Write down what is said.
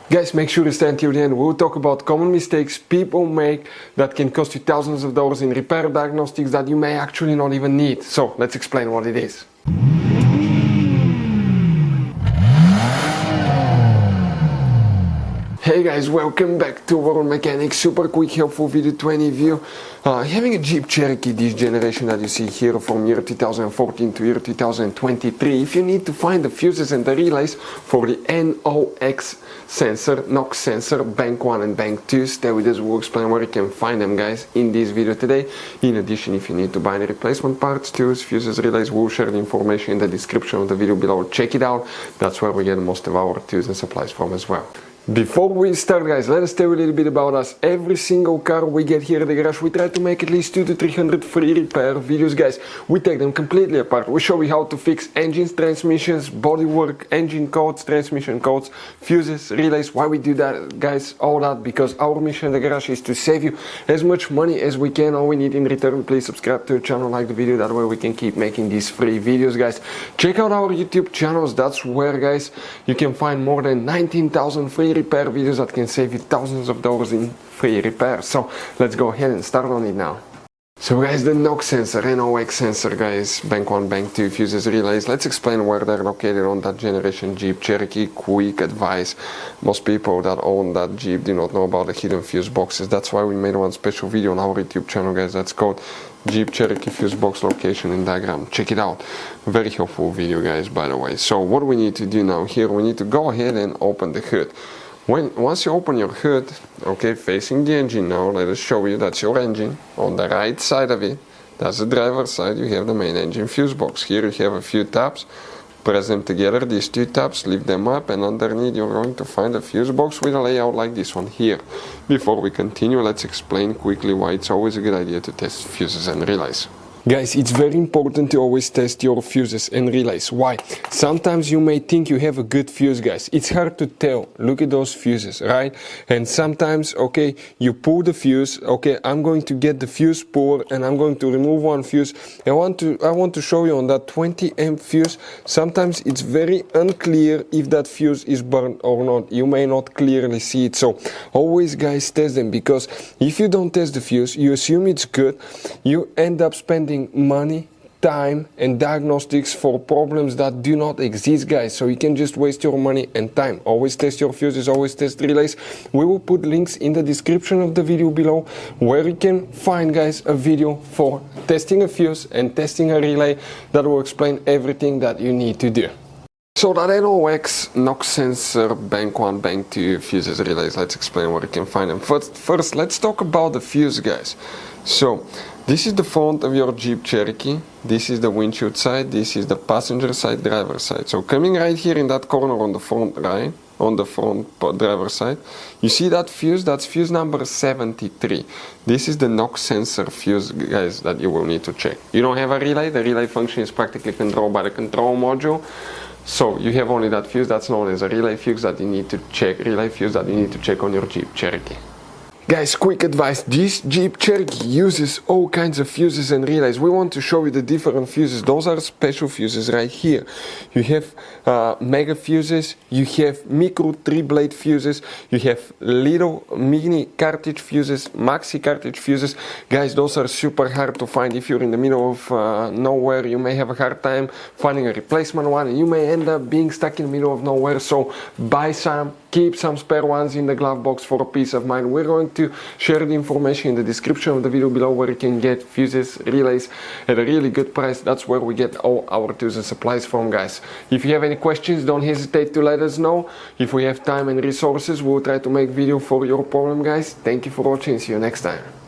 Guys, make sure to stay until the end. We'll talk about common mistakes people make that can cost you thousands of dollars in repair diagnostics that you may actually not even need. So let's explain what it is. Hey guys, welcome back to World Mechanics. Super quick helpful video to any of you having a Jeep Cherokee this generation that you see here from year 2014 to year 2023. If you need to find the fuses and the relays for the Nox sensor, Nox Sensor Bank 1 and Bank 2, stay with us, we'll explain where you can find them guys in this video today. In addition, if you need to buy any replacement parts, tools, fuses, relays, we'll share the information in the description of the video below. Check it out, that's where we get most of our tools and supplies from as well. Before we start guys, let us tell you a little bit about us. Every single car we get here at the garage, we try to make at least 200 to 300 free repair videos guys. We take them completely apart. We show you how to fix engines, transmissions, bodywork, engine codes, transmission codes, fuses, relays. Why we do that guys, all that because our mission in the garage is to save you as much money as we can. All we need in return, please subscribe to the channel, like the video, that way we can keep making these free videos guys. Check out our YouTube channels, that's where guys you can find more than 19,000 free repair videos that can save you thousands of dollars in free repair. So let's go ahead and start on it now. So guys, the Nox sensor, Nox sensor guys, Bank 1, Bank 2, fuses, relays. Let's explain where they're located on that generation Jeep Cherokee. Quick advice, most people that own that Jeep do not know about the hidden fuse boxes. That's why we made one special video on our YouTube channel guys, that's called Jeep Cherokee fuse box location and diagram. Check it out, very helpful video guys, by the way. So what we need to do now here, we need to go ahead and open the hood. Once you open your hood, okay, facing the engine now, let us show you that's your engine. On the right side of it, that's the driver's side, you have the main engine fuse box. Here you have a few tabs, press them together, these two tabs, lift them up, and underneath you're going to find a fuse box with a layout like this one here. Before we continue, let's explain quickly why it's always a good idea to test fuses and relays. Guys, it's very important to always test your fuses and relays. Why? Sometimes you may think you have a good fuse, guys. It's hard to tell. Look at those fuses, right? And sometimes, okay, you pull the fuse. Okay, I'm going to get the fuse puller and I'm going to remove one fuse. I want to show you on that 20 amp fuse. Sometimes it's very unclear if that fuse is burned or not. You may not clearly see it. So always, guys, test them, because if you don't test the fuse, you assume it's good. You end up spending money, time and diagnostics for problems that do not exist guys, so you can just waste your money and time. Always test your fuses, always test relays. We will put links in the description of the video below where you can find guys a video for testing a fuse and testing a relay that will explain everything that you need to do. So that Nox sensor Bank 1, Bank 2 fuses, relays, let's explain where you can find them. First let's talk about the fuse guys. So this is the front of your Jeep Cherokee, this is the windshield side, this is the passenger side, driver side. So coming right here in that corner on the front right, on the front driver side, you see that fuse, that's fuse number 73. This is the Nox sensor fuse guys that you will need to check. You don't have a relay, the relay function is practically controlled by the control module. So you have only that fuse, that's known as a relay fuse that you need to check, on your Jeep Cherokee. Guys, quick advice, this Jeep Cherokee uses all kinds of fuses and relays. We want to show you the different fuses. Those are special fuses right here. You have mega fuses, you have micro 3-blade fuses, you have little mini cartridge fuses, maxi cartridge fuses. Guys, those are super hard to find. If you're in the middle of nowhere, you may have a hard time finding a replacement one, and you may end up being stuck in the middle of nowhere. So buy some, keep some spare ones in the glove box for peace of mind. We're going to share the information in the description of the video below where you can get fuses, relays at a really good price. That's where we get all our tools and supplies from guys. If you have any questions, don't hesitate to let us know. If we have time and resources, we'll try to make video for your problem guys. Thank you for watching, see you next time.